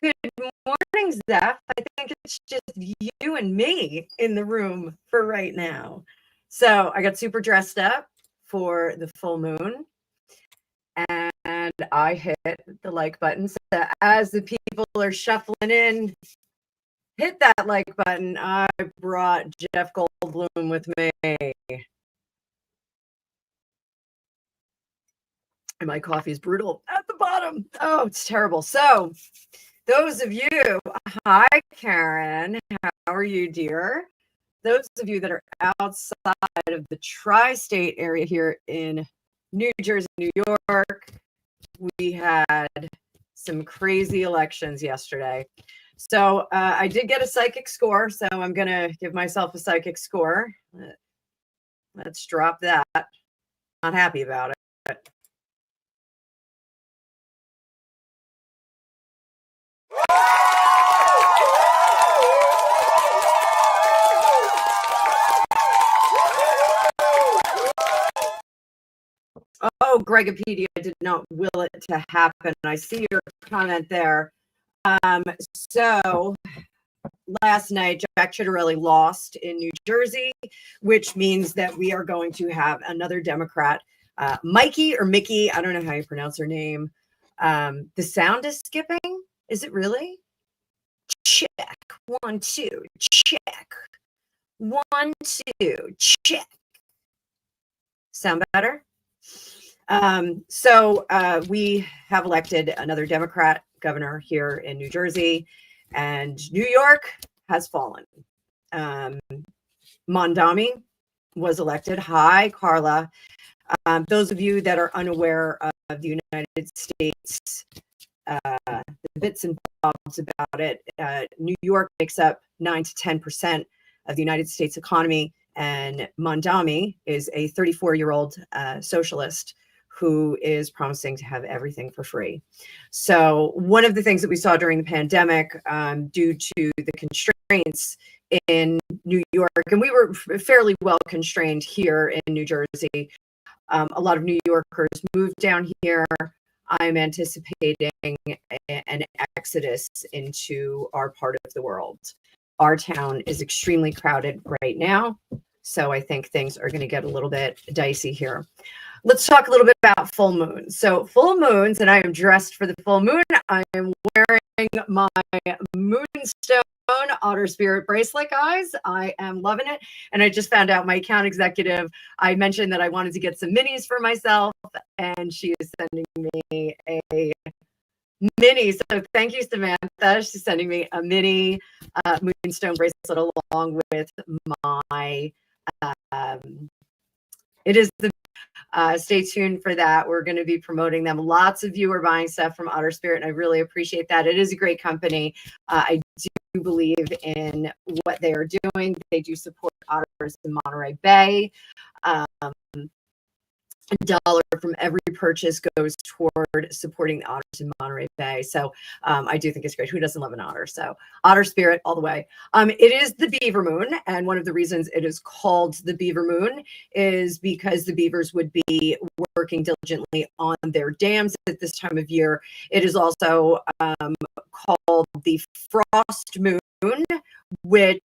Good morning, Zeph. I think it's just you and me in the room for right now. So I got super dressed up for the full moon and I hit the like button. So as the people are shuffling in, hit that like button. I brought Jeff Goldblum with me. And my coffee is brutal at the bottom. Oh, it's terrible. So those of you, hi, Karen. How are you, dear? Those of you that are outside of the tri-state area here in New Jersey, New York, we had some crazy elections yesterday. So I did get a psychic score, so I'm going to give myself a psychic score. Let's drop that. Not happy about it. Oh, Gregopedia did not will it to happen. I see your comment there. So last night, Jack Chitterelli lost in New Jersey, which means that we are going to have another Democrat, Mikey or Mickey. I don't know how you pronounce her name. The sound is skipping. Is it really? check. 1, 2, check. 1, 2, check. Sound better? So we have elected another Democrat governor here in New Jersey, and New York has fallen. Mondami was elected. Hi, Carla. Those of you that are unaware of the United States, the bits and bobs about it, New York makes up 9 to 10% of the United States economy, and Mondami is a 34-year-old socialist who is promising to have everything for free. So one of the things that we saw during the pandemic, due to the constraints in New York, and we were fairly well constrained here in New Jersey, a lot of New Yorkers moved down here. I'm anticipating an exodus into our part of the world. Our town is extremely crowded right now, so I think things are going to get a little bit dicey here. Let's talk a little bit about full moons. So full moons, and I am dressed for the full moon. I am wearing my moonstone Otter Spirit bracelet, guys. I am loving it. And I just found out my account executive, I mentioned that I wanted to get some minis for myself, and she is sending me a mini. So thank you, Samantha. She's sending me a mini moonstone bracelet along with my, it is the stay tuned for that. We're going to be promoting them. Lots of you are buying stuff from Otter Spirit, and I really appreciate that. It is a great company. I do believe in what they are doing. They do support otters in Monterey Bay. $1 from every purchase goes toward supporting the otters in Monterey Bay. So I do think it's great. Who doesn't love an otter? So Otter Spirit all the way. It is the beaver moon. And one of the reasons it is called the beaver moon is because the beavers would be working diligently on their dams at this time of year. It is also called the frost moon, which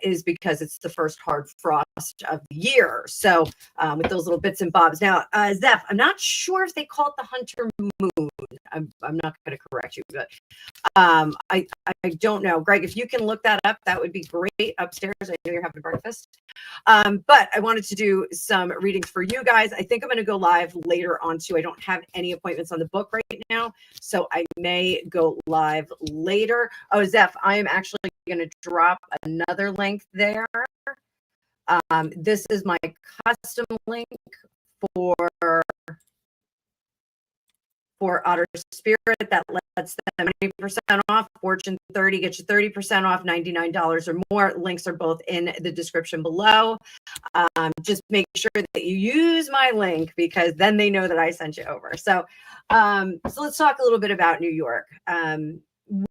is because it's the first hard frost of the year. So with those little bits and bobs. Now, Zeph, I'm not sure if they call it the hunter moon. I'm not going to correct you, but I don't know. Greg, if you can look that up, that would be great upstairs. I know you're having breakfast. But I wanted to do some readings for you guys. I think I'm going to go live later on too. I don't have any appointments on the book right now, so I may go live later. Oh, Zeph, I am actually going to drop another link there. This is my custom link for Otter Spirit that lets them 20% off. Fortune 30 gets you 30% off, $99 or more. Links are both in the description below. Just make sure that you use my link, because then they know that I sent you over. So let's talk a little bit about New York.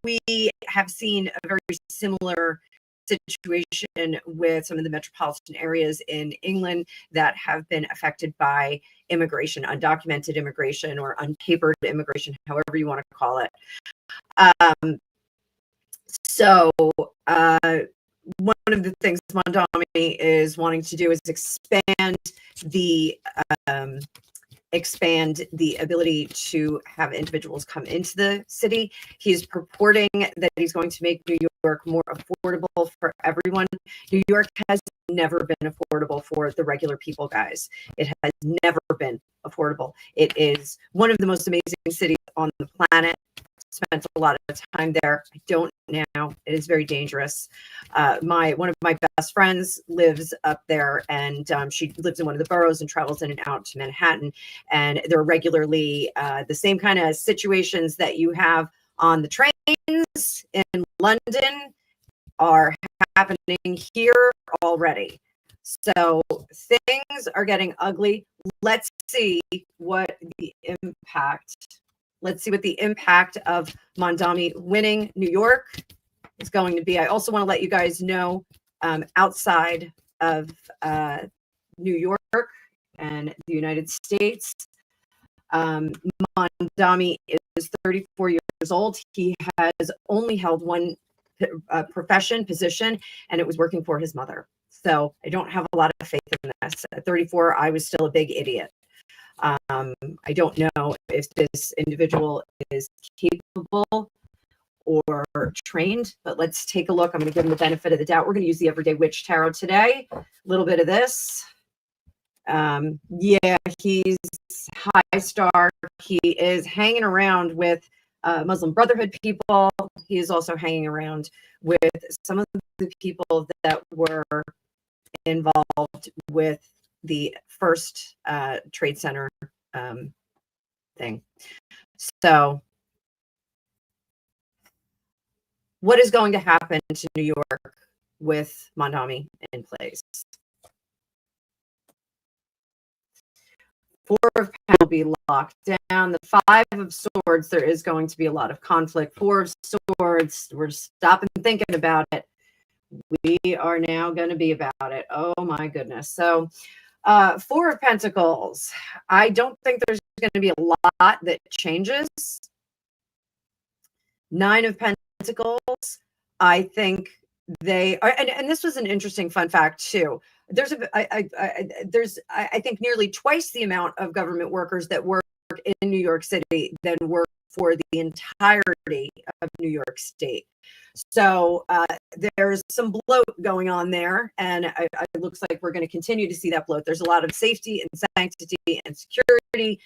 We have seen a very similar situation with some of the metropolitan areas in England that have been affected by immigration, undocumented immigration or unpapered immigration, however you want to call it. So one of the things Mondami is wanting to do is expand the ability to have individuals come into the city. He's purporting that he's going to make New York more affordable for everyone. New York has never been affordable for the regular people, guys. It has never been affordable. It is one of the most amazing cities on the planet. Spent a lot of time there. I don't now. It is very dangerous. One of my best friends lives up there, and she lives in one of the boroughs and travels in and out to Manhattan. And there are regularly the same kind of situations that you have on the trains in London are happening here already. So things are getting ugly. Let's see what the impact. Let's see what the impact of Mondami winning New York is going to be. I also want to let you guys know, outside of New York and the United States, Mondami is 34 years old. He has only held one position, and it was working for his mother. So I don't have a lot of faith in this. At 34, I was still a big idiot. I don't know if this individual is capable or trained, but let's take a look. I'm going to give him the benefit of the doubt. We're going to use the Everyday Witch Tarot today. A little bit of this. Yeah, he's high star. He is hanging around with Muslim Brotherhood people. He is also hanging around with some of the people that were involved with the first Trade Center thing. So what is going to happen to New York with Mondami in place? Four of Pentacles will be locked down. The Five of Swords, there is going to be a lot of conflict. Four of Swords, we're stopping thinking about it. We are now going to be about it. Oh my goodness. So Four of Pentacles, I don't think there's going to be a lot that changes. Nine of Pentacles, I think they are, and this was an interesting fun fact too. There's I think nearly twice the amount of government workers that work in New York City than work for the entirety of New York State. So there's some bloat going on there, and it looks like we're going to continue to see that bloat. There's a lot of safety and sanctity and security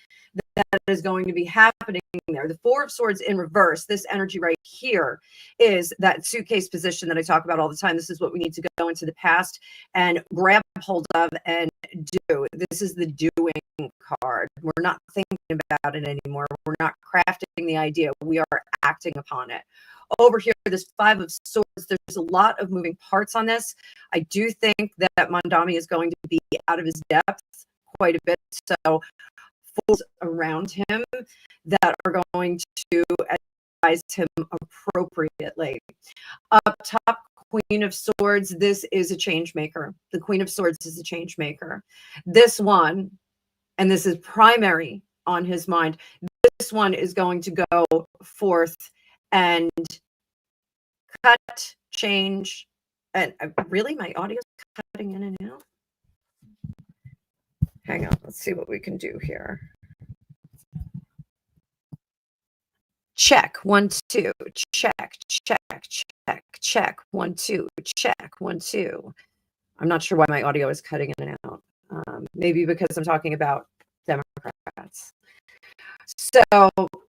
that is going to be happening there. The Four of Swords in reverse, this energy right here, is that suitcase position that I talk about all the time. This is what we need to go into the past and grab hold of and do. This is the doing card. We're not thinking about it anymore. We're not crafting the idea. We are acting upon it. Over here, this Five of Swords, there's a lot of moving parts on this. I do think that Mondami is going to be out of his depth quite a bit. So fools around him that are going to advise him appropriately. Up top, Queen of Swords, this is a change maker. The Queen of Swords is a change maker. This one, and this is primary on his mind, this one is going to go forth and cut, change, and really my audio is cutting in and out. Hang on, let's see what we can do here. Check, 1, 2, check, check, check, check, 1, 2, check, 1, 2. I'm not sure why my audio is cutting in and out. Maybe because I'm talking about Democrats. So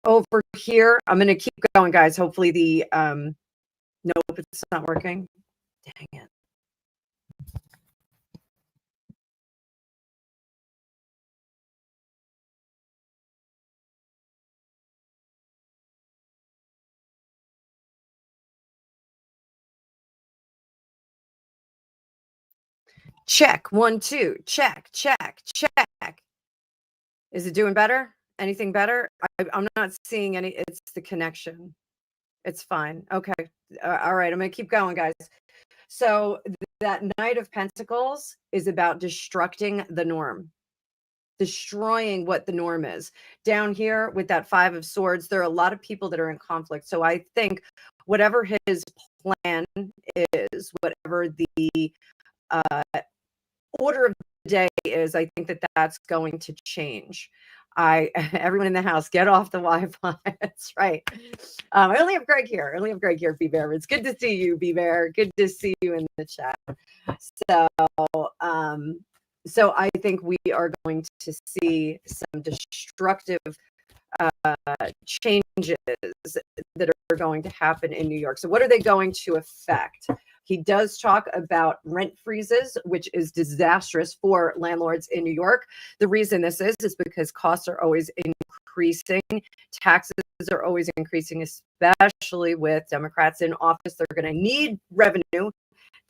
over here, I'm going to keep going, guys. Hopefully the, nope, it's not working. Dang it. Check, 1, 2, check, check, check. Is it doing better? Anything better? I'm not seeing any. It's the connection. It's fine. Okay. All right. I'm going to keep going, guys. So that Knight of Pentacles is about destructing the norm, destroying what the norm is. Down here with that Five of Swords, there are a lot of people that are in conflict. So I think whatever his plan is, whatever the order of the day is, I think that that's going to change. Everyone in the house, get off the Wi-Fi. That's right. I only have Greg here. B Bear. It's good to see you, B Bear. Good to see you in the chat. So I think we are going to see some destructive changes that are going to happen in New York. So what are they going to affect? He does talk about rent freezes, which is disastrous for landlords in New York. The reason this is because costs are always increasing. Taxes are always increasing, especially with Democrats in office. They're going to need revenue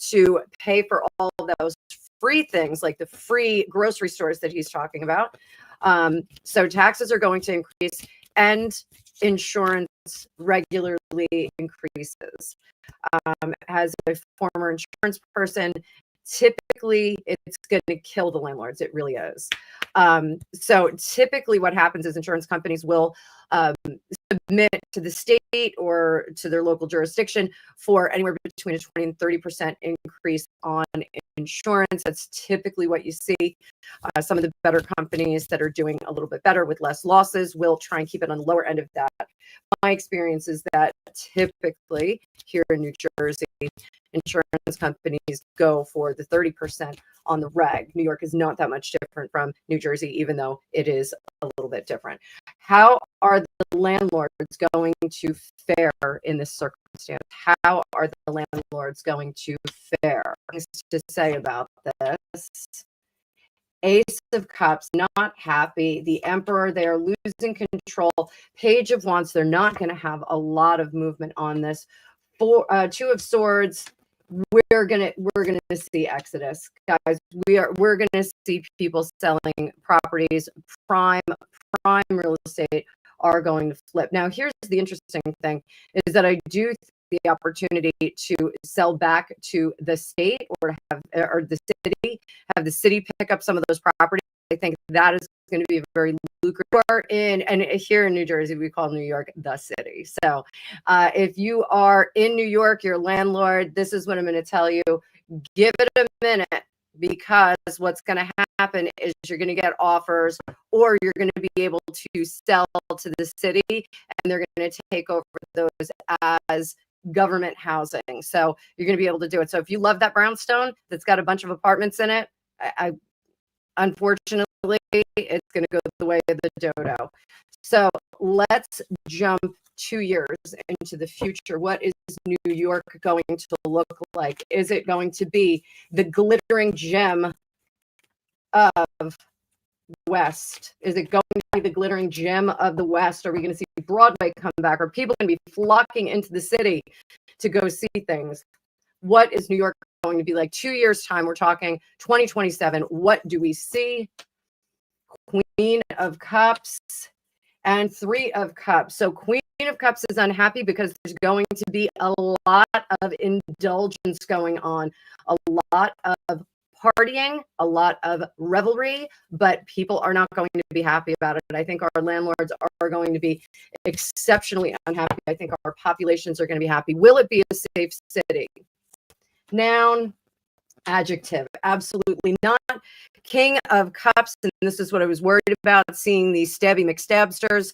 to pay for all of those free things, like the free grocery stores that he's talking about. So taxes are going to increase, and insurance regularly increases. As a former insurance person, typically it's going to kill the landlords. It really is. So typically what happens is insurance companies will submit to the state or to their local jurisdiction for anywhere between a 20 and 30% increase on insurance. That's typically what you see. Some of the better companies that are doing a little bit better with less losses will try and keep it on the lower end of that. My experience is that typically here in New Jersey, insurance companies go for the 30% on the reg. New York is not that much different from New Jersey, even though it is a little bit different. How are the landlords going to fare in this circumstance? How are the landlords going to fare? Things to say about this. Ace of Cups, not happy. The Emperor, they are losing control. Page of Wands, they're not going to have a lot of movement on this. Two of Swords, we're gonna see exodus, guys. We're gonna see people selling properties. Prime real estate are going to flip. Now, here's the interesting thing: is that I do think the opportunity to sell back to the state or have the city pick up some of those properties. I think that is going to be very lucrative. And here in New Jersey, we call New York the city. So if you are in New York, your landlord, this is what I'm going to tell you. Give it a minute, because what's going to happen is you're going to get offers, or you're going to be able to sell to the city, and they're going to take over those as government housing. So you're going to be able to do it. So if you love that brownstone that's got a bunch of apartments in it, unfortunately, it's going to go the way of the dodo. So let's jump 2 years into the future. What is New York going to look like? Is it going to be the glittering gem of the West? Is it going to be the glittering gem of the West? Are we going to see Broadway come back? Are people going to be flocking into the city to go see things? What is New York going to be like 2 years' time? We're talking 2027. What do we see? Queen of Cups and Three of Cups. So Queen of Cups is unhappy because there's going to be a lot of indulgence going on, a lot of partying, a lot of revelry, but people are not going to be happy about it. I think our landlords are going to be exceptionally unhappy. I think our populations are going to be happy. Will it be a safe city? Noun, adjective, absolutely not. King of Cups, and this is what I was worried about, seeing these stabby McStabsters,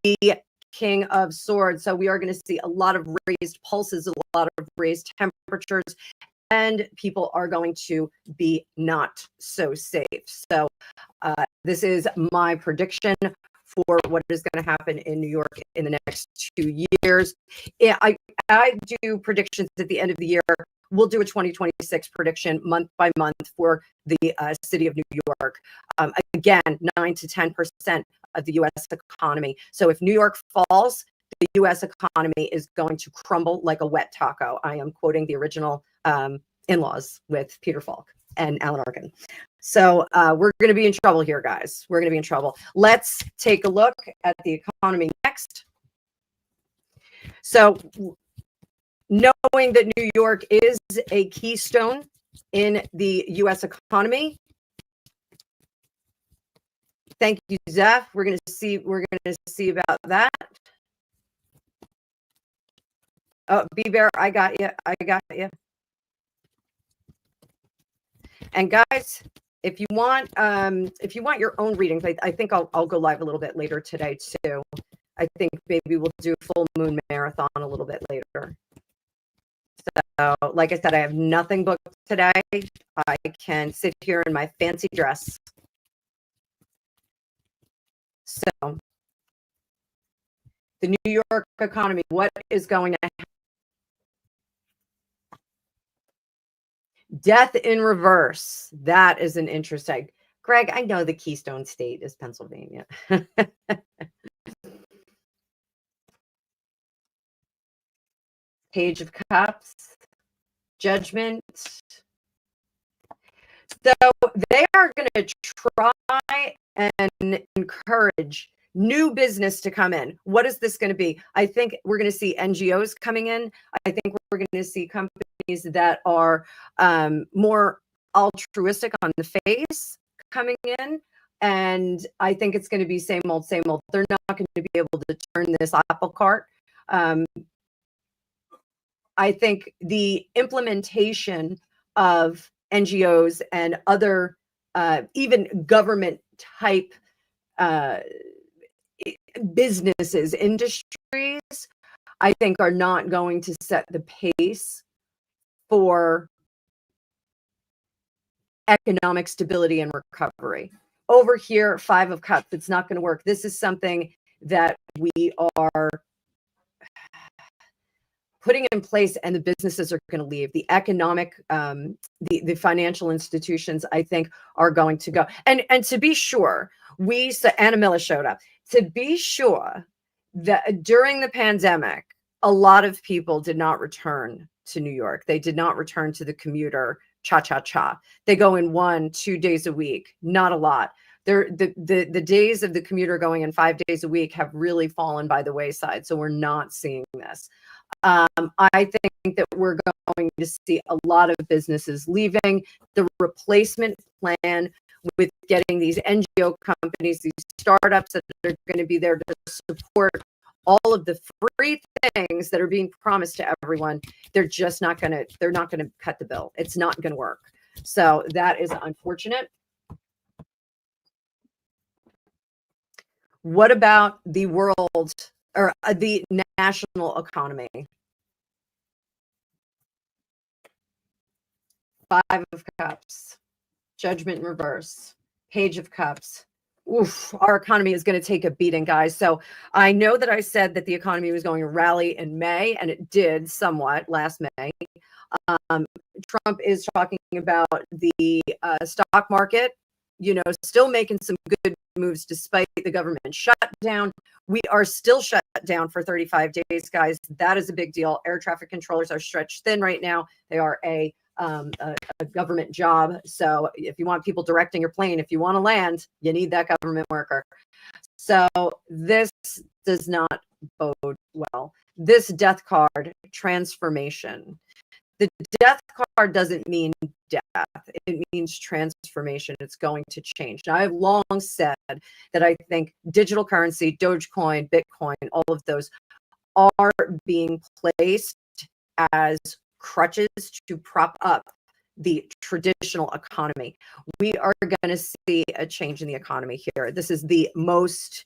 the King of Swords. So we are going to see a lot of raised pulses, a lot of raised temperatures, and people are going to be not so safe. So this is my prediction for what is going to happen in New York in the next 2 years. I do predictions at the end of the year. We'll do a 2026 prediction month by month for the city of New York. Again, 9 to 10% of the U.S. economy. So if New York falls, the U.S. economy is going to crumble like a wet taco. I am quoting the original In-Laws with Peter Falk and Alan Arkin. So we're going to be in trouble here, guys. We're going to be in trouble. Let's take a look at the economy next. So knowing that New York is a keystone in the U.S. economy. Thank you, Zeph. We're going to see about that. Oh, B-Bear, I got you. And guys, if you want your own readings, I think I'll go live a little bit later today too. I think maybe we'll do full moon marathon a little bit later. So, like I said, I have nothing booked today. I can sit here in my fancy dress. So, the New York economy, what is going to happen? Death in reverse. That is an interesting. Greg, I know the Keystone State is Pennsylvania. Page of Cups, Judgment. So they are going to try and encourage new business to come in. What is this going to be? I think we're going to see NGOs coming in. I think we're going to see companies that are more altruistic on the face coming in. And I think it's going to be same old, same old. They're not going to be able to turn this apple cart. I think the implementation of NGOs and other even government type businesses, industries, I think are not going to set the pace for economic stability and recovery. Over here, 5 of Cups, it's not going to work. This is something that we are putting in place, and the businesses are going to leave. The economic, the financial institutions, I think, are going to go. And to be sure, Annabelle showed up. To be sure that during the pandemic, a lot of people did not return to New York. They did not return to the commuter cha-cha-cha. They go in 1-2 days a week, not a lot. The days of the commuter going in 5 days a week have really fallen by the wayside. So we're not seeing this. I think that we're going to see a lot of businesses leaving. The replacement plan with getting these NGO companies, these startups that are going to be there to support all of the free things that are being promised to everyone, they're not going to cut the bill. It's not going to work. So that is unfortunate. What about the world or the national economy? 5 of Cups, Judgment in reverse, Page of Cups. Oof, our economy is going to take a beating, guys. So I know that I said that the economy was going to rally in May, and it did somewhat last May. Trump is talking about the stock market, still making some good moves despite the government shutdown. We are still shut down for 35 days, guys. That is a big deal. Air traffic controllers are stretched thin right now. They are a government job. So if you want people directing your plane, if you want to land, you need that government worker. So this does not bode well. This death card, transformation. The death card doesn't mean death. It means transformation. It's going to change. Now, I've long said that I think digital currency, Dogecoin, Bitcoin, all of those are being placed as crutches to prop up the traditional economy. We are going to see a change in the economy here. This is the most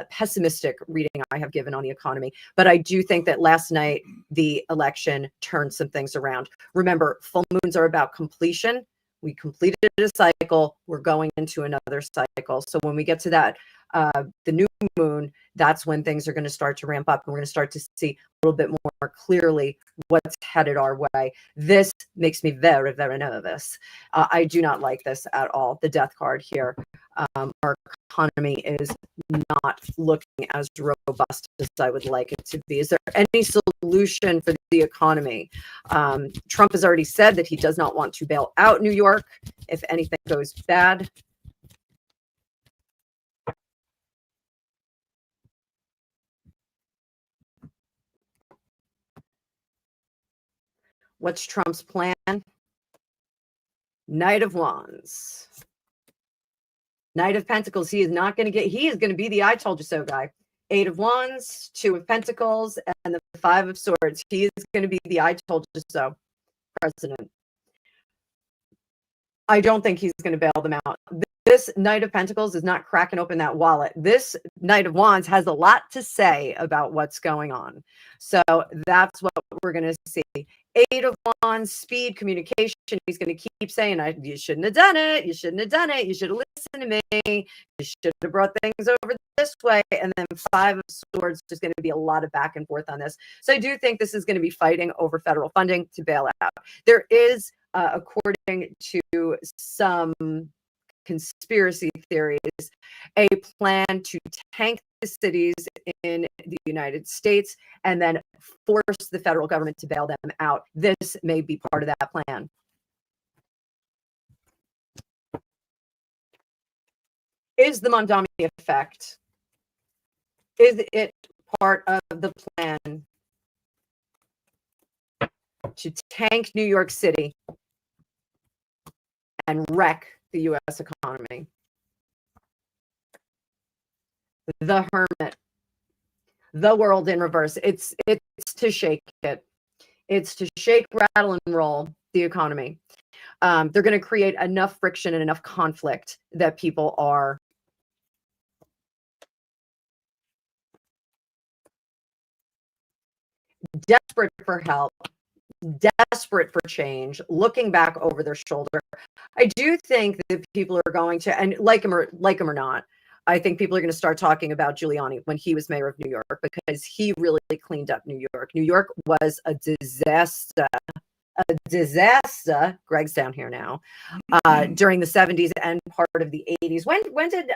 pessimistic reading I have given on the economy, but I do think that last night the election turned some things around. Remember, full moons are about completion. We completed a cycle. We're going into another cycle. So when we get to that, the new moon, that's when things are going to start to ramp up, and we're going to start to see a little bit more clearly what's headed our way. This makes me very, very nervous. I do not like this at all. The death card here. Our economy is not looking as robust as I would like it to be. Is there any solution for the economy? Trump has already said that he does not want to bail out New York if anything goes bad. What's Trump's plan? Knight of Wands. Knight of Pentacles. He is going to be the I told you so guy. 8 of Wands, 2 of Pentacles, and the 5 of Swords. He is going to be the I told you so president. I don't think he's going to bail them out. This Knight of Pentacles is not cracking open that wallet. This Knight of Wands has a lot to say about what's going on. So that's what we're going to see. 8 of Wands, speed, communication. He's going to keep saying, you shouldn't have done it. You shouldn't have done it. You should have listened to me. You should have brought things over this way. And then 5 of Swords, there's going to be a lot of back and forth on this. So I do think this is going to be fighting over federal funding to bail out. There is, according to some conspiracy theories, a plan to tank the cities in the United States and then force the federal government to bail them out. This may be part of that plan. Is the Mondami effect? Is it part of the plan to tank New York City and wreck the U.S. economy? the Hermit, the World in reverse. It's to shake it. It's to shake, rattle, and roll the economy. They're going to create enough friction and enough conflict that people are desperate for help, desperate for change, looking back over their shoulder. I do think that people are going to, and like him or not, I think people are going to start talking about Giuliani when he was mayor of New York, because he really cleaned up New York. New York was a disaster. A disaster. Greg's down here now. During the 70s and part of the 80s. When did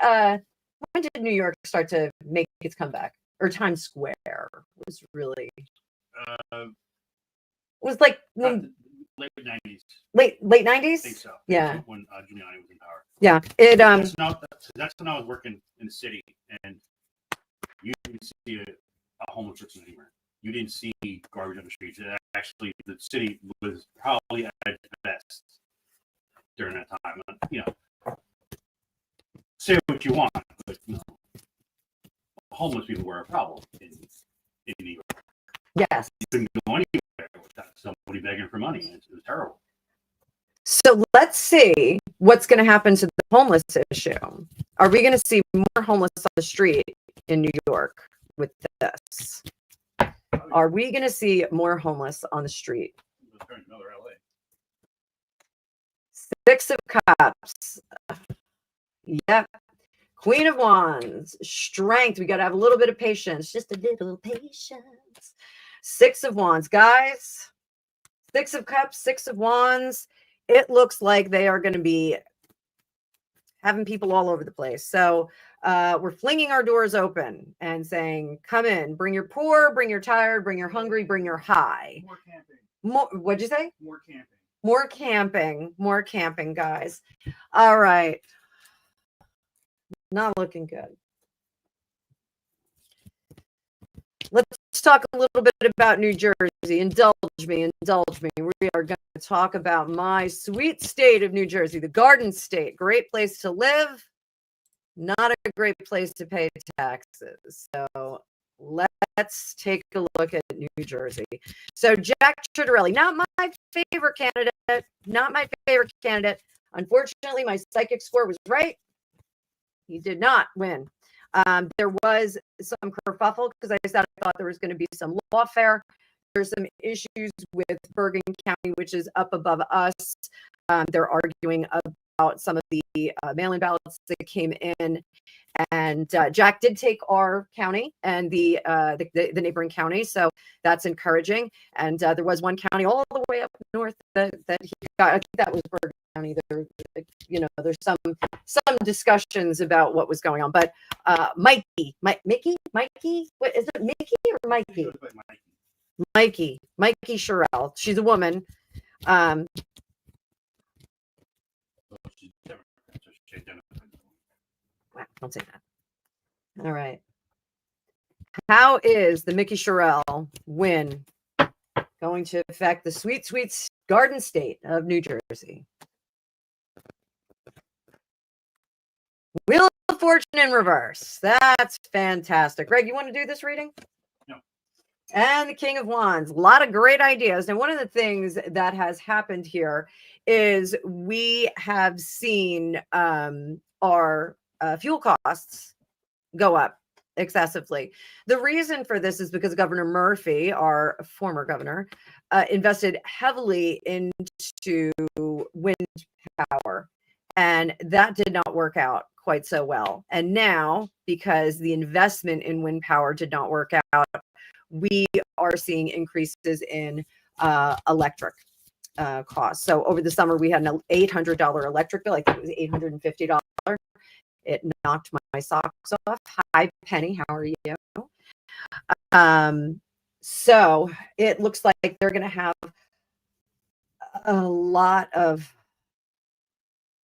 New York start to make its comeback? Or Times Square was really. It was like late 90s. Late 90s? I think so. Yeah. When Giuliani was in power. Yeah. That's when I was working in the city, and you didn't see a homeless person anywhere. You didn't see garbage on the streets. Actually, the city was probably at its best during that time. You know, say what you want, but you know, homeless people were a problem in New York. Yes. You couldn't go anywhere without somebody begging for money. It was terrible. So let's see what's going to happen to the homeless issue. Are we going to see more homeless on the street in New York with this? Are we going to see more homeless on the street? Six of Cups. Yep. Queen of Wands. Strength. We got to have a little bit of patience. Just a little patience. Six of Wands. Guys, Six of Cups, Six of Wands. It looks like they are going to be having people all over the place. So we're flinging our doors open and saying, come in, bring your poor, bring your tired, bring your hungry, bring your high. More camping. What'd you say? More camping. More camping. More camping, guys. All right. Not looking good. Let's talk a little bit about New Jersey. Indulge me. We are going to talk about my sweet state of New Jersey, the Garden State. Great place to live, not a great place to pay taxes. So let's take a look at New Jersey. So Jack Ciattarelli, not my favorite candidate. Unfortunately, my psychic score was right. He did not win. There was some kerfuffle because I thought there was going to be some lawfare. There's some issues with Bergen County, which is up above us. They're arguing about some of the mail-in ballots that came in, and Jack did take our county and the neighboring county, so that's encouraging. And there was one county all the way up north that he got. I think that was Bergen County. There's some discussions about what was going on, but Mickey, what is it, Mickey or Mikey? Mikey Sherrill. She's a woman. Don't say that. All right. How is the Mickey Sherrill win going to affect the sweet, sweet Garden State of New Jersey? Wheel of Fortune in reverse. That's fantastic. Greg, you want to do this reading? No. And the King of Wands. A lot of great ideas. Now, one of the things that has happened here is we have seen our fuel costs go up excessively. The reason for this is because Governor Murphy, our former governor, invested heavily into wind power, and that did not work out quite so well. And now, because the investment in wind power did not work out, we are seeing increases in electric costs. So over the summer, we had an $800 electric bill. I think it was $850. It knocked my socks off. Hi, Penny. How are you? So it looks like they're going to have a lot of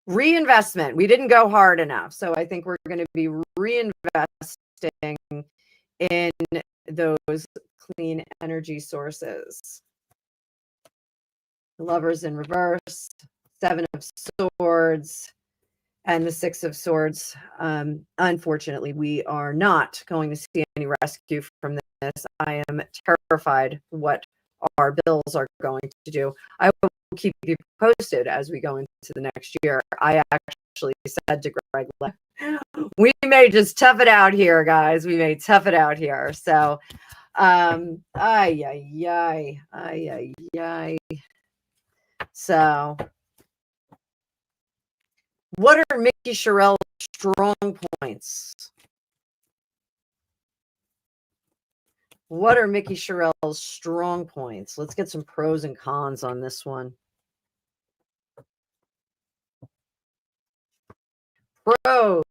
reinvestment. We didn't go hard enough. So I think we're going to be reinvesting in those clean energy sources. The Lovers in reverse, Seven of Swords. and the Six of Swords. Unfortunately, we are not going to see any rescue from this. I am terrified what our bills are going to do. I will keep you posted as we go into the next year. I actually said to Greg, we may just tough it out here, guys. We may tough it out here. So, ay. So, what are Mickey Sherrill's strong points? What are Mickey Sherrill's strong points? Let's get some pros and cons on this one. Pros,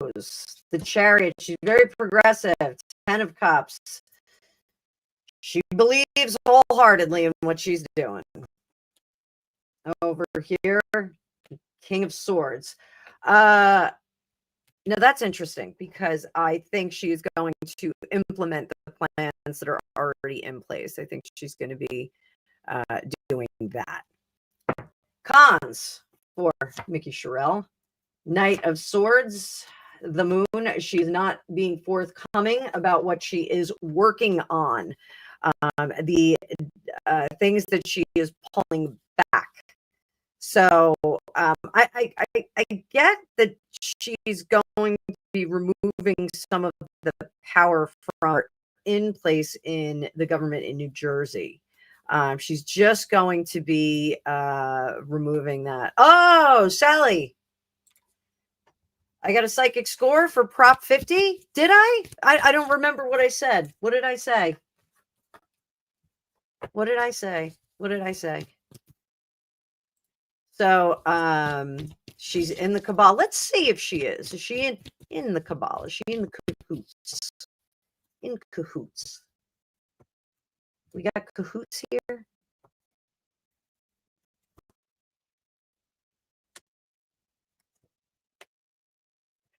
the Chariot. She's very progressive. 10 of Cups. She believes wholeheartedly in what she's doing. Over here, King of Swords. Now that's interesting because I think she's going to implement the plans that are already in place. I think she's going to be doing that. Cons for Mickey Sherrill. Knight of Swords, the Moon. She's not being forthcoming about what she is working on. The things that she is pulling back. So I get that she's going to be removing some of the power from in place in the government in New Jersey. She's just going to be removing that. Oh, Sally. I got a psychic score for Prop 50. Did I? I don't remember what I said. What did I say? What did I say? What did I say? So she's in the cabal. Let's see if she is. Is she in the cabal? Is she in the cahoots? In cahoots. We got cahoots here.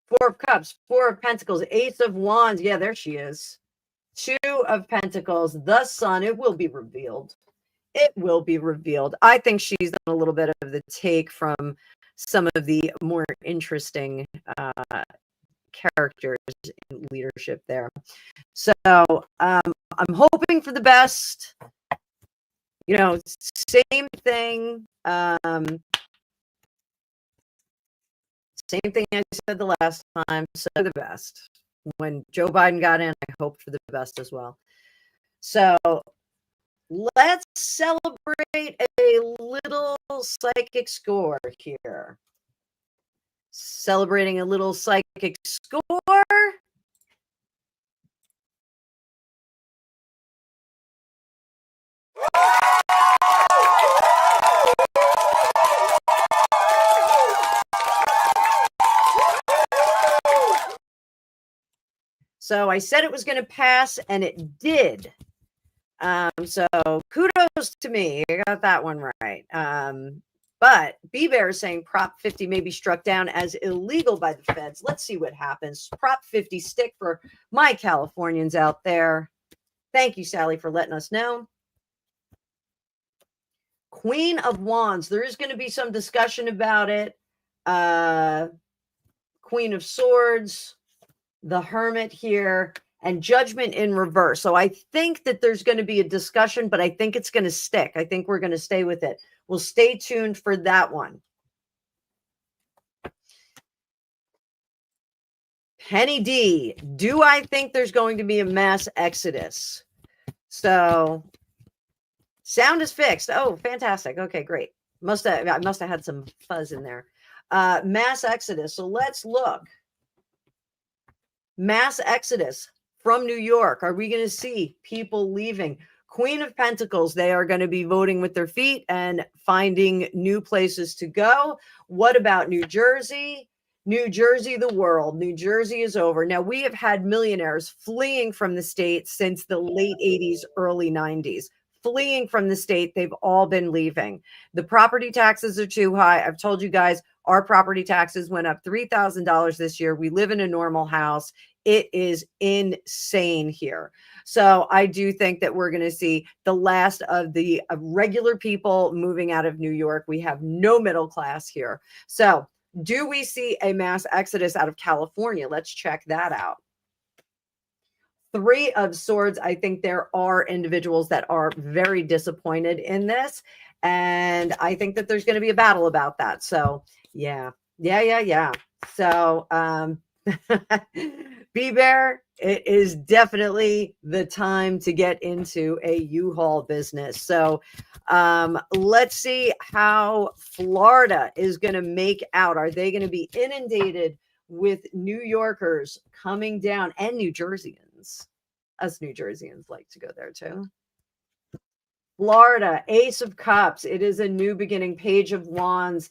Four of Cups, Four of Pentacles, Ace of Wands. Yeah, there she is. Two of Pentacles, the Sun. It will be revealed. It will be revealed. I think she's done a little bit of the take from some of the more interesting characters in leadership there. So I'm hoping for the best. You know, same thing. Same thing I said the last time. So the best. When Joe Biden got in, I hoped for the best as well. So let's celebrate a little psychic score here. Celebrating a little psychic score. So I said it was going to pass, and it did. So kudos to me. I got that one right. But B-Bear is saying Prop 50 may be struck down as illegal by the feds. Let's see what happens. Prop 50 stick for my Californians out there. Thank you, Sally, for letting us know. Queen of Wands. There is going to be some discussion about it. Queen of Swords. The Hermit here. And Judgment in reverse. So I think that there's going to be a discussion, but I think it's going to stick. I think we're going to stay with it. We'll stay tuned for that one. Penny D. Do I think there's going to be a mass exodus? So sound is fixed. Oh, fantastic. Okay, great. I must have had some fuzz in there. Mass exodus. So let's look. Mass exodus from New York. Are we going to see people leaving? Queen of Pentacles, they are going to be voting with their feet and finding new places to go. What about New Jersey? New Jersey, the world. New Jersey is over. Now, we have had millionaires fleeing from the state since the late 80s, early 90s. Fleeing from the state, they've all been leaving. The property taxes are too high. I've told you guys, our property taxes went up $3,000 this year. We live in a normal house. It is insane here. So I do think that we're going to see the last of the regular people moving out of New York. We have no middle class here. So Do we see a mass exodus out of California? Let's check that out. Three of Swords. I think there are individuals that are very disappointed in this. And I think that there's going to be a battle about that. So yeah. So, B-Bear, it is definitely the time to get into a U-Haul business. So let's see how Florida is going to make out. Are they going to be inundated with New Yorkers coming down, and New Jerseyans? Us New Jerseyans like to go there too. Florida, Ace of Cups. It is a new beginning. Page of Wands.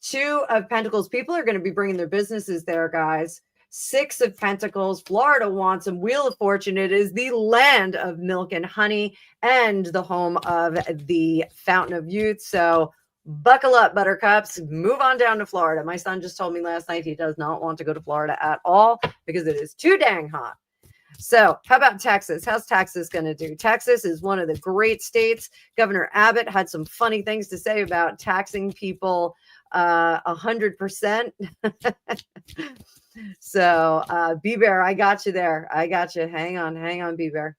Two of Pentacles. People are going to be bringing their businesses there, guys. Six of Pentacles. Florida wants them. Wheel of Fortune. It is the land of milk and honey and the home of the Fountain of Youth. So buckle up, buttercups. Move on down to Florida. My son just told me last night he does not want to go to Florida at all because it is too dang hot. So how about Texas? How's Texas going to do? Texas is one of the great states. Governor Abbott had some funny things to say about taxing people 100%. So B-Bear, I got you there. I got you. Hang on, B-Bear.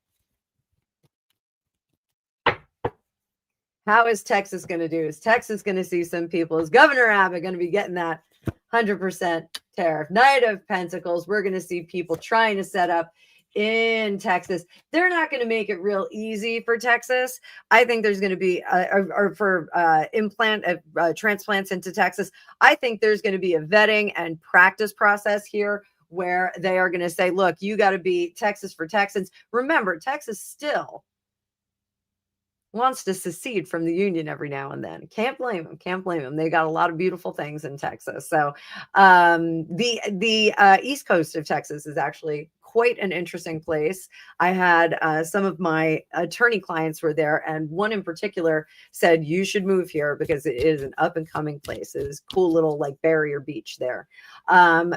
How is Texas going to do? Is Texas going to see some people? Is Governor Abbott going to be getting that 100% tariff? Knight of Pentacles. We're going to see people trying to set up in Texas. They're not going to make it real easy for Texas. I think there's going to be, or for transplants into Texas, I think there's going to be a vetting and practice process here where they are going to say, look, you got to be Texas for Texans. Remember, Texas still wants to secede from the union every now and then. Can't blame them. They got a lot of beautiful things in Texas. So the East Coast of Texas is actually quite an interesting place. I had some of my attorney clients were there, and one in particular said, you should move here because it is an up and coming place. It is cool little like barrier beach there.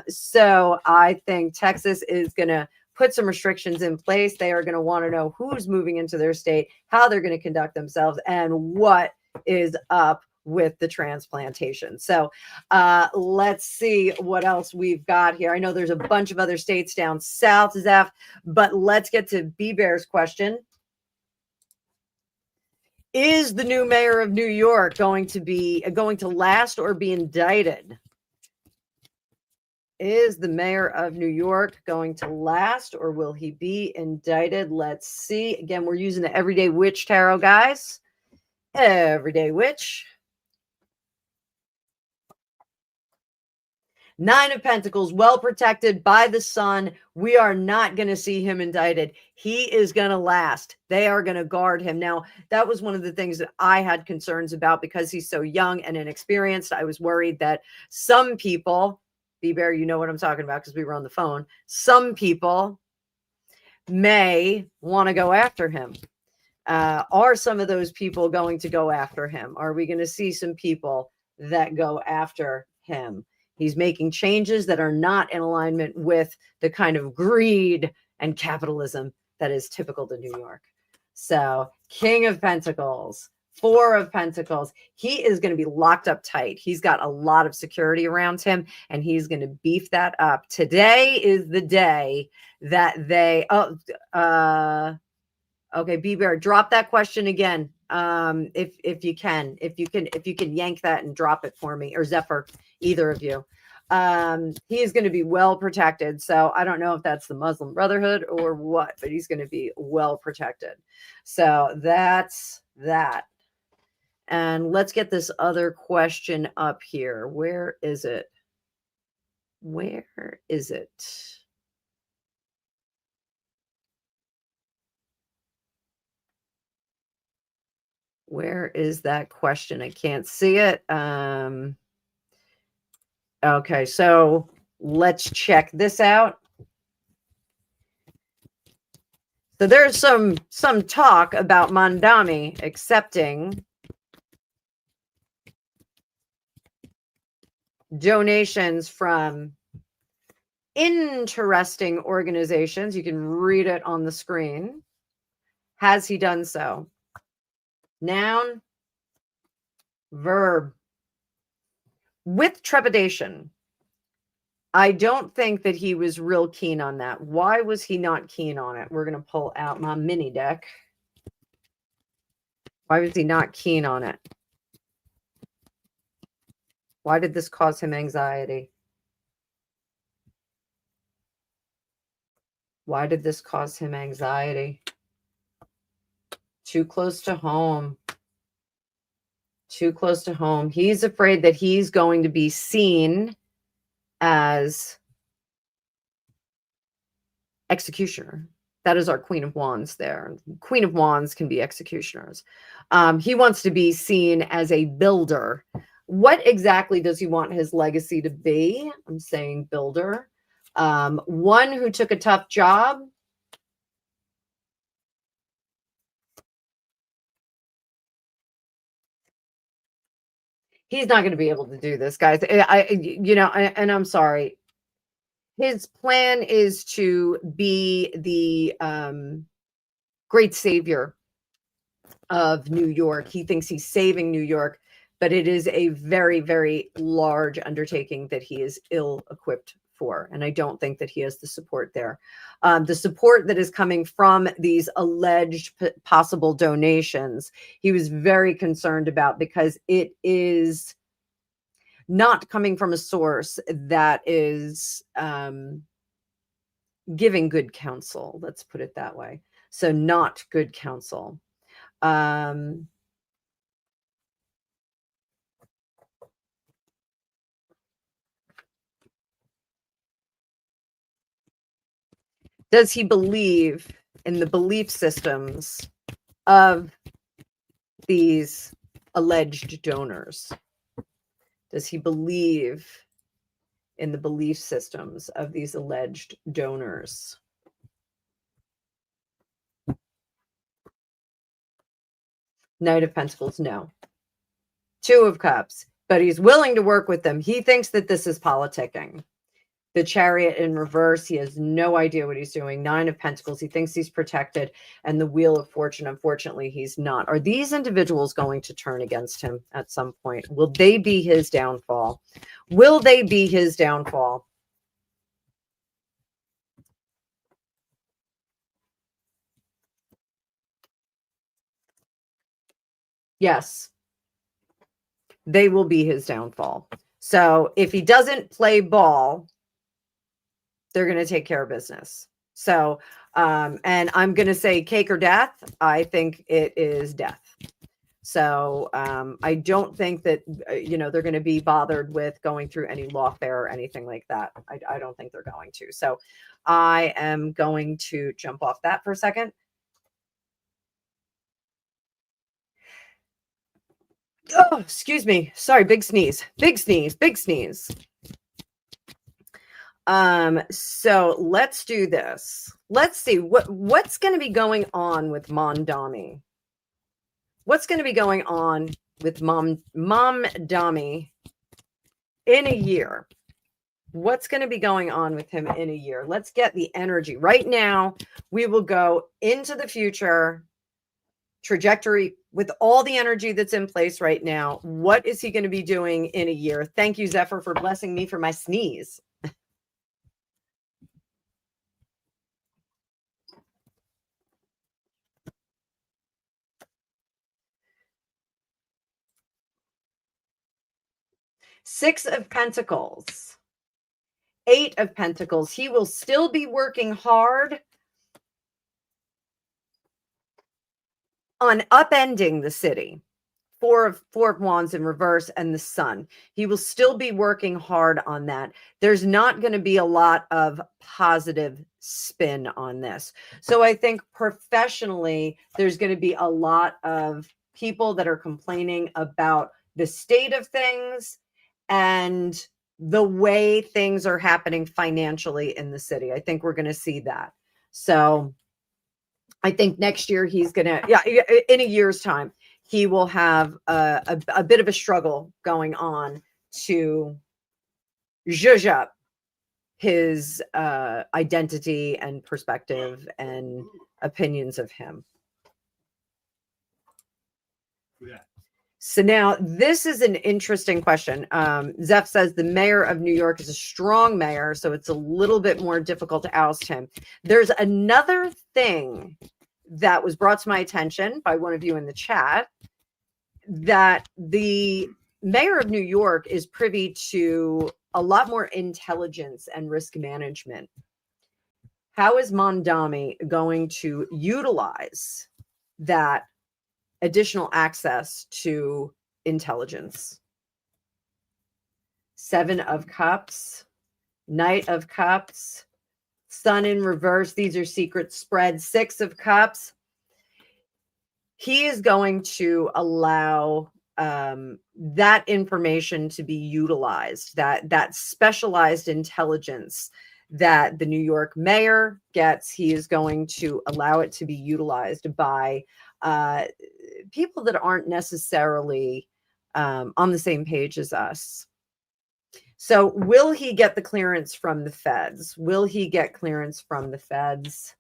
So I think Texas is going to put some restrictions in place. They are going to want to know who's moving into their state, how they're going to conduct themselves, and what is up with the transplantation. So let's see what else we've got here. I know there's a bunch of other states down south, Zeph, but let's get to B-Bear's question. Is the new mayor of New York going to last or be indicted? Is the mayor of New York going to last or will he be indicted? Let's see. Again, we're using the Everyday Witch Tarot, guys. Everyday Witch. Nine of Pentacles, well protected by the sun. We are not going to see him indicted. He is going to last. They are going to guard him. Now, that was one of the things that I had concerns about because he's so young and inexperienced. I was worried that some people, B-Bear, you know what I'm talking about because we were on the phone. Some people may want to go after him. Are some of those people going to go after him? Are we going to see some people that go after him? He's making changes that are not in alignment with the kind of greed and capitalism that is typical to New York. So, King of Pentacles, Four of Pentacles. He is going to be locked up tight. He's got a lot of security around him, and he's going to beef that up. Today is the day that they. Okay, B-Bear, drop that question again. If you can yank that and drop it for me, or Zephyr, either of you. He is going to be well protected. So I don't know if that's the Muslim Brotherhood or what, but he's going to be well protected. So that's that. And let's get this other question up here. Where is it? Where is it? Where is that question? I can't see it. Okay, so let's check this out. So there's some talk about Mandami accepting donations from interesting organizations. You can read it on the screen. Has he done so? Noun, verb. with trepidation. I don't think that he was real keen on that. Why was he not keen on it? We're going to pull out my mini deck. Why was he not keen on it? Why did this cause him anxiety? Why did this cause him anxiety? Too close to home. Too close to home. He's afraid that he's going to be seen as executioner. That is our Queen of Wands there. Queen of Wands can be executioners. He wants to be seen as a builder. What exactly does he want his legacy to be? I'm saying builder. One who took a tough job. He's not going to be able to do this, guys. And I'm sorry. His plan is to be the great savior of New York. He thinks he's saving New York, but it is a very, very large undertaking that he is ill-equipped for. And I don't think that he has the support there. The support that is coming from these alleged possible donations, he was very concerned about, because it is not coming from a source that is giving good counsel. Let's put it that way. So not good counsel. Does he believe in the belief systems of these alleged donors? Does he believe in the belief systems of these alleged donors? Knight of Pentacles, no. Two of Cups, but he's willing to work with them. He thinks that this is politicking. The Chariot in reverse, he has no idea what he's doing. Nine of Pentacles, he thinks he's protected. And the Wheel of Fortune, unfortunately, he's not. Are these individuals going to turn against him at some point? Will they be his downfall? Will they be his downfall? Yes, they will be his downfall. So if he doesn't play ball, they're going to take care of business. So, and I'm going to say cake or death. I think it is death. So I don't think that, they're going to be bothered with going through any lawfare or anything like that. I don't think they're going to. So I am going to jump off that for a second. Oh, excuse me. Sorry. Big sneeze, big sneeze, big sneeze. So let's do this. Let's see what's going to be going on with Mondami. What's going to be going on with Mom Dami in a year? What's going to be going on with him in a year? Let's get the energy. Right now, we will go into the future trajectory with all the energy that's in place right now. What is he going to be doing in a year? Thank you, Zephyr, for blessing me for my sneeze. Six of Pentacles. Eight of Pentacles. He will still be working hard on upending the city. Four of Wands in reverse and the Sun. He will still be working hard on that. There's not going to be a lot of positive spin on this. So I think professionally, there's going to be a lot of people that are complaining about the state of things and the way things are happening financially in the city. I think we're going to see that. So I think next year he's going to, in a year's time, he will have a bit of a struggle going on to zhuzh up his identity and perspective and opinions of him. Yeah. So now this is an interesting question. Zeph says the mayor of New York is a strong mayor, so it's a little bit more difficult to oust him. There's another thing that was brought to my attention by one of you in the chat, that the mayor of New York is privy to a lot more intelligence and risk management. How is Mondami going to utilize that additional access to intelligence? Seven of Cups, Knight of Cups, Sun in reverse. These are secret spreads. Six of Cups. He is going to allow that information to be utilized, that specialized intelligence that the New York mayor gets. He is going to allow it to be utilized by people that aren't necessarily on the same page as us. So will he get the clearance from the feds? Will he get clearance from the feds?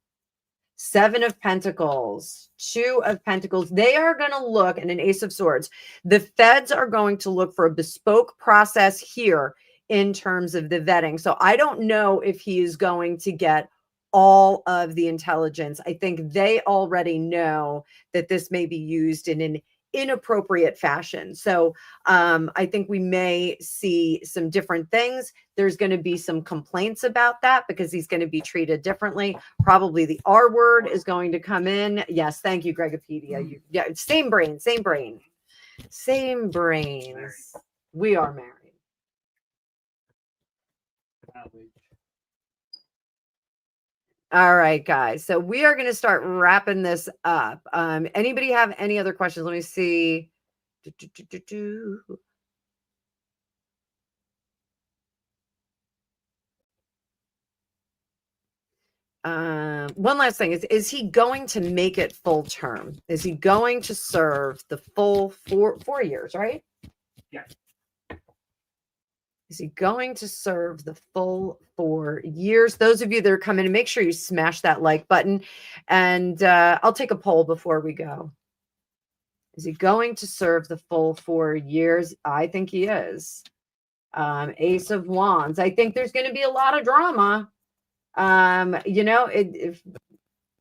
Seven of Pentacles, Two of Pentacles. They are going to look, and an Ace of Swords. The feds are going to look for a bespoke process here in terms of the vetting. So I don't know if he is going to get all of the intelligence. I think they already know that this may be used in an inappropriate fashion. So I think we may see some different things. There's going to be some complaints about that because he's going to be treated differently. Probably the R word is going to come in. Yes, thank you, Gregopedia. Yeah, same brain, same brain, same brains. We are married. All right, guys. So we are going to start wrapping this up. Anybody have any other questions? Let me see. One last thing is he going to make it full term? Is he going to serve the full 4 years, right? Yeah. Is he going to serve the full 4 years? Those of you that are coming in, make sure you smash that like button, and I'll take a poll before we go. Is he going to serve the full 4 years? I think he is. Ace of Wands. I think there's going to be a lot of drama. You know, if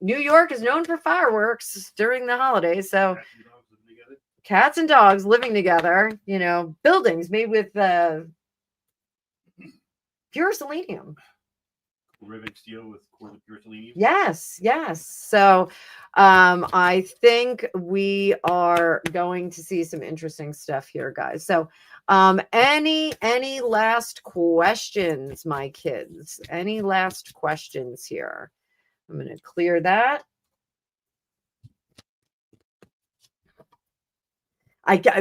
New York is known for fireworks during the holidays, so cats and dogs living together, you know, buildings made with pure selenium. Rivet steel with pure selenium. Yes, yes. So I think we are going to see some interesting stuff here, guys. So any last questions, my kids? Any last questions here? I'm going to clear that.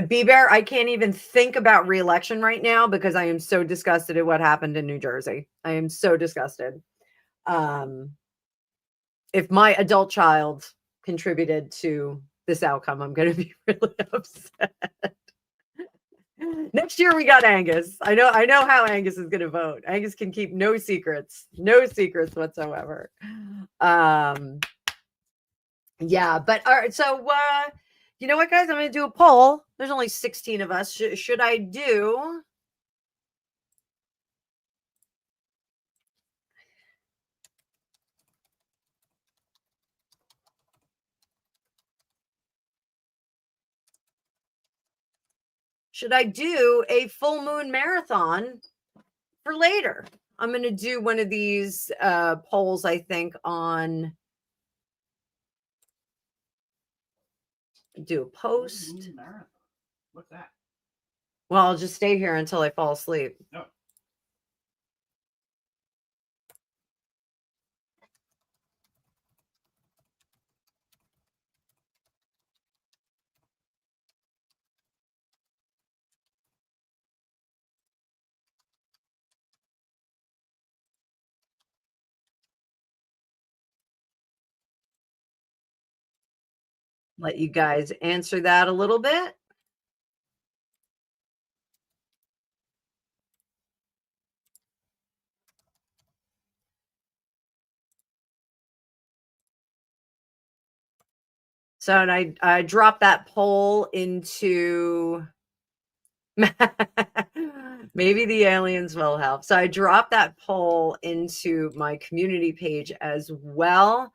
B-Bear, I can't even think about re-election right now because I am so disgusted at what happened in New Jersey. I am so disgusted. If my adult child contributed to this outcome, I'm going to be really upset. Next year we got Angus. I know how Angus is going to vote. Angus can keep no secrets whatsoever. Yeah, but all right. So, you know what, guys? I'm going to do a poll. There's only 16 of us. Should I do? Should I do a full moon marathon for later? I'm going to do one of these polls, I think, on do a post. What's that? Well, I'll just stay here until I fall asleep. No. Let you guys answer that a little bit. So, and I dropped that poll into maybe the aliens will help. So I dropped that poll into my community page as well.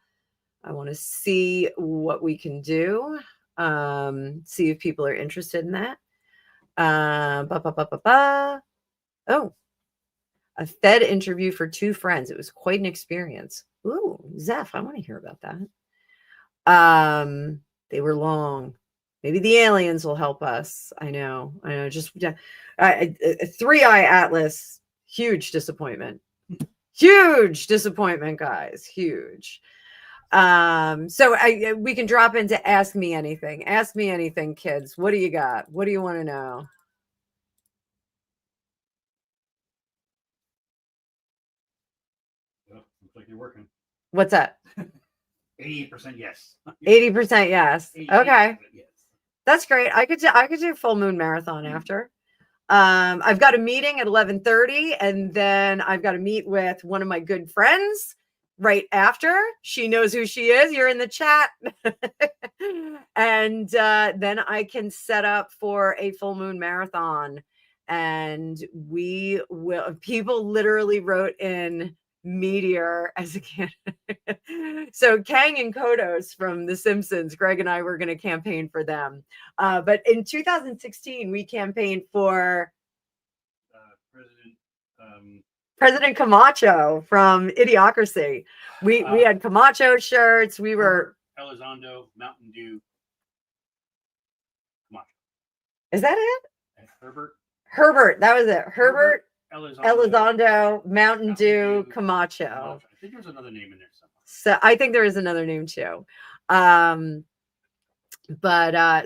I want to see what we can do. See if people are interested in that. Oh, a Fed interview for 2 friends. It was quite an experience. Ooh, Zeph, I want to hear about that. They were long. Maybe the aliens will help us. I know. Just 3-eye atlas. Huge disappointment. Huge disappointment, guys. Huge. So we can drop into Ask Me Anything. Ask me anything, kids. What do you got? What do you want to know? Well, looks like you're working. What's that? 88% yes. 80% yes. Okay. Yes. That's great. I could do full moon marathon after. I've got a meeting at 11:30, and then I've got to meet with one of my good friends right after. She knows who she is. You're in the chat. And then I can set up for a full moon marathon. And we will, people literally wrote in meteor as a candidate. So Kang and Kodos from The Simpsons, Greg and I were going to campaign for them. But in 2016, we campaigned for President Camacho from Idiocracy. We had Camacho shirts. We were Elizondo, Mountain Dew, Camacho. Is that it? And Herbert. That was it. Herbert Elizondo, Mountain Dew, Camacho. I think there's another name in there somewhere. So I think there is another name too.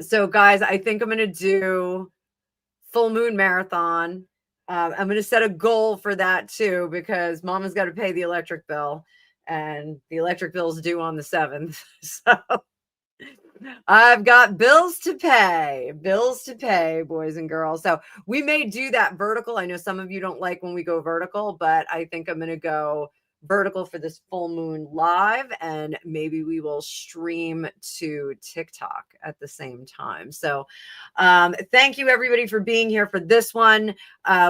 So guys, I think I'm going to do full moon marathon. I'm going to set a goal for that too, because Mama's got to pay the electric bill, and the electric bill is due on the 7th. So I've got bills to pay, boys and girls. So we may do that vertical. I know some of you don't like when we go vertical, but I think I'm going to go vertical for this full moon live, and maybe we will stream to TikTok at the same time. So thank you everybody for being here for this one.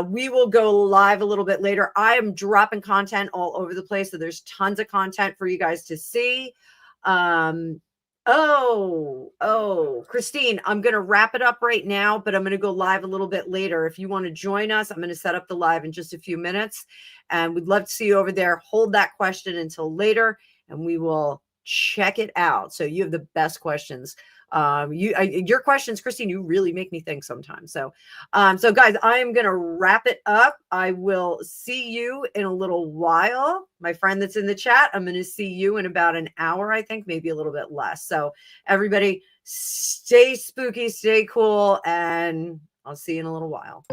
We will go live a little bit later. I am dropping content all over the place, so there's tons of content for you guys to see. Christine, I'm going to wrap it up right now, but I'm going to go live a little bit later. If you want to join us, I'm going to set up the live in just a few minutes, and we'd love to see you over there. Hold that question until later, and we will check it out. So you have the best questions. Your questions, Christine, you really make me think sometimes. So guys, I am going to wrap it up. I will see you in a little while. My friend that's in the chat, I'm going to see you in about an hour, I think, maybe a little bit less. So everybody stay spooky, stay cool, and I'll see you in a little while.